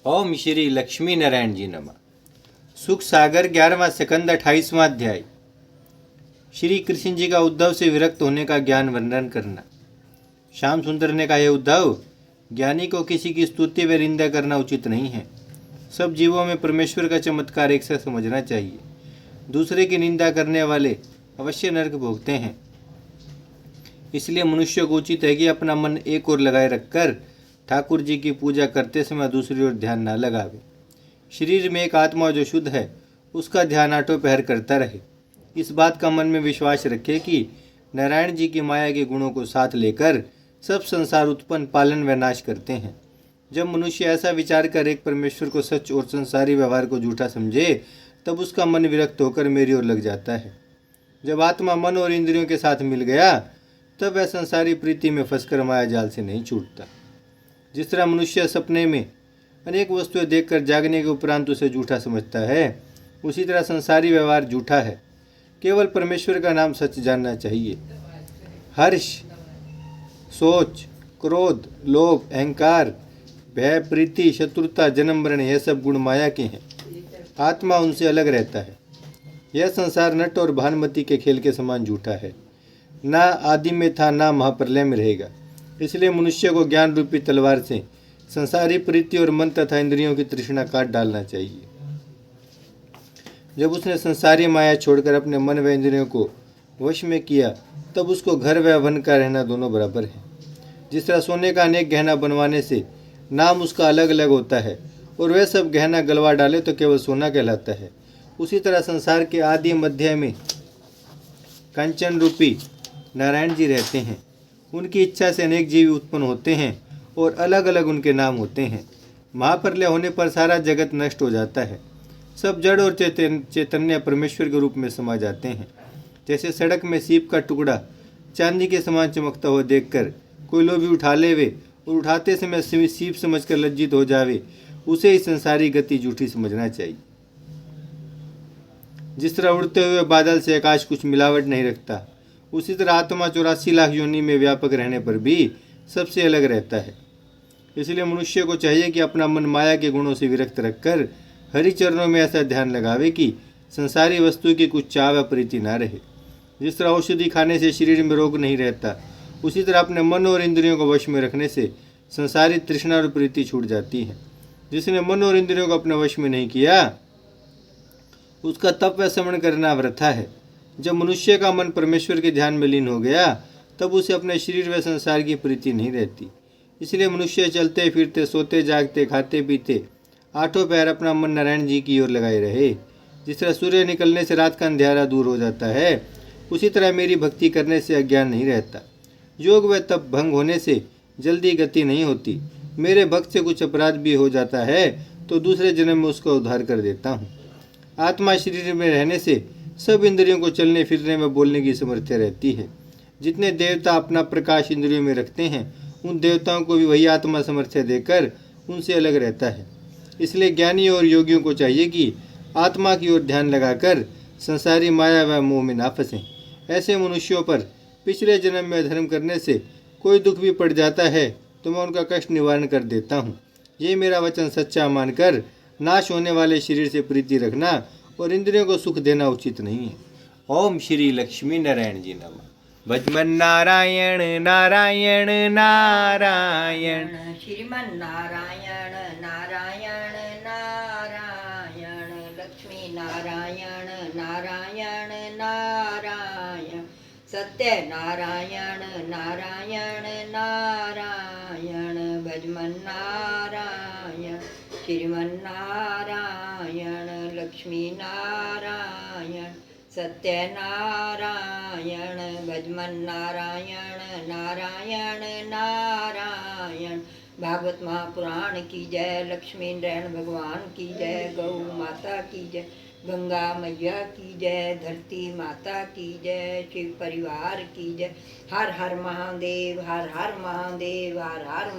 ओम श्री लक्ष्मी नारायण जी नमः। सुख सागर 11वां स्कंद 28वां अध्याय। श्री कृष्ण जी का उद्धव से विरक्त होने का ज्ञान वर्णन करना। श्याम सुंदर ने कहा, हे उद्धव, ज्ञानी को किसी की स्तुति व निंदा करना उचित नहीं है। सब जीवों में परमेश्वर का चमत्कार एक सा समझना चाहिए। दूसरे की निंदा करने वाले अवश्य नरक भोगते हैं। इसलिए मनुष्य को उचित है कि अपना मन एक ओर लगाए रखकर ठाकुर जी की पूजा करते समय दूसरी ओर ध्यान न लगावे। शरीर में एक आत्मा जो शुद्ध है उसका ध्यान आठों पहर करता रहे। इस बात का मन में विश्वास रखे कि नारायण जी की माया के गुणों को साथ लेकर सब संसार उत्पन्न, पालन व नाश करते हैं। जब मनुष्य ऐसा विचार कर एक परमेश्वर को सच और संसारी व्यवहार को झूठा समझे तब उसका मन विरक्त होकर मेरी ओर लग जाता है। जब आत्मा मन और इंद्रियों के साथ मिल गया तब वह संसारी प्रीति में फंसकर माया जाल से नहीं छूटता। जिस तरह मनुष्य सपने में अनेक वस्तुएं देखकर जागने के उपरांत उसे झूठा समझता है, उसी तरह संसारी व्यवहार झूठा है। केवल परमेश्वर का नाम सच जानना चाहिए। हर्ष, सोच, क्रोध, लोभ, अहंकार, भय, प्रीति, शत्रुता, जन्म मरण, यह सब गुण माया के हैं। आत्मा उनसे अलग रहता है। यह संसार नट और भानुमति के खेल के समान झूठा है। ना आदि में था, ना महाप्रलय में रहेगा। इसलिए मनुष्य को ज्ञान रूपी तलवार से संसारी प्रीति और मन तथा इंद्रियों की तृष्णा काट डालना चाहिए। जब उसने संसारी माया छोड़कर अपने मन व इंद्रियों को वश में किया तब उसको घर व वन का रहना दोनों बराबर है। जिस तरह सोने का अनेक गहना बनवाने से नाम उसका अलग अलग होता है और वह सब गहना गलवा डाले तो केवल सोना कहलाता है, उसी तरह संसार के आदि मध्य में कंचन रूपी नारायण जी रहते हैं। उनकी इच्छा से अनेक जीव उत्पन्न होते हैं और अलग अलग उनके नाम होते हैं। महाप्रलय होने पर सारा जगत नष्ट हो जाता है। सब जड़ और चैतन्य परमेश्वर के रूप में समा जाते हैं। जैसे सड़क में सीप का टुकड़ा चांदी के समान चमकता हुआ देखकर कोई लोभी उठा लेवे और उठाते समय सीप समझकर लज्जित हो जावे, उसे ही संसारी गति झूठी समझना चाहिए। जिस तरह उड़ते हुए बादल से आकाश कुछ मिलावट नहीं रखता, उसी तरह आत्मा 84 लाख योनि में व्यापक रहने पर भी सबसे अलग रहता है। इसलिए मनुष्य को चाहिए कि अपना मन माया के गुणों से विरक्त रखकर हरि चरणों में ऐसा ध्यान लगावे कि संसारी वस्तु की कुछ चाव व प्रीति ना रहे। जिस तरह औषधि खाने से शरीर में रोग नहीं रहता, उसी तरह अपने मन और इंद्रियों को वश में रखने से संसारी तृष्णा और प्रीति छूट जाती है। जिसने मन और इंद्रियों को अपने वश में नहीं किया उसका तप व श्रवण करना वृथा है। जब मनुष्य का मन परमेश्वर के ध्यान में लीन हो गया तब उसे अपने शरीर व संसार की प्रीति नहीं रहती। इसलिए मनुष्य चलते फिरते, सोते जागते, खाते पीते आठों पैर अपना मन नारायण जी की ओर लगाए रहे। जिस तरह सूर्य निकलने से रात का अंधेरा दूर हो जाता है, उसी तरह मेरी भक्ति करने से अज्ञान नहीं रहता। योग व तप भंग होने से जल्दी गति नहीं होती। मेरे भक्त से कुछ अपराध भी हो जाता है तो दूसरे जन्म में उसका उद्धार कर देता हूँ। आत्मा शरीर में रहने से सब इंद्रियों को चलने फिरने में बोलने की समर्थ्य रहती है। जितने देवता अपना प्रकाश इंद्रियों में रखते हैं उन देवताओं को भी वही आत्मा समर्थ्य देकर उनसे अलग रहता है। इसलिए ज्ञानी और योगियों को चाहिए कि आत्मा की ओर ध्यान लगाकर संसारी माया व मोह में ना फंसें। ऐसे मनुष्यों पर पिछले जन्म में धर्म करने से कोई दुख भी पड़ जाता है तो मैं उनका कष्ट निवारण कर देता हूँ। ये मेरा वचन सच्चा मानकर नाश होने वाले शरीर से प्रीति रखना और इंद्रियों को सुख देना उचित नहीं है। ओम श्री लक्ष्मी नारायण जी नमः। भजमन नारायण नारायण नारायण, श्रीमन नारायण नारायण नारायण, लक्ष्मी नारायण नारायण नारायण, सत्य नारायण नारायण नारायण, भजमन नारायण श्रीमन नारायण, लक्ष्मी नारायण सत्यनारायण, भजमन नारायण नारायण नारायण। भागवत महापुराण की जय, लक्ष्मी नारायण भगवान की जय, गौ माता की जय, गंगा मैया की जय, धरती माता की जय, शिव परिवार की जय। हर हर महादेव, हर हर महादेव, हर हर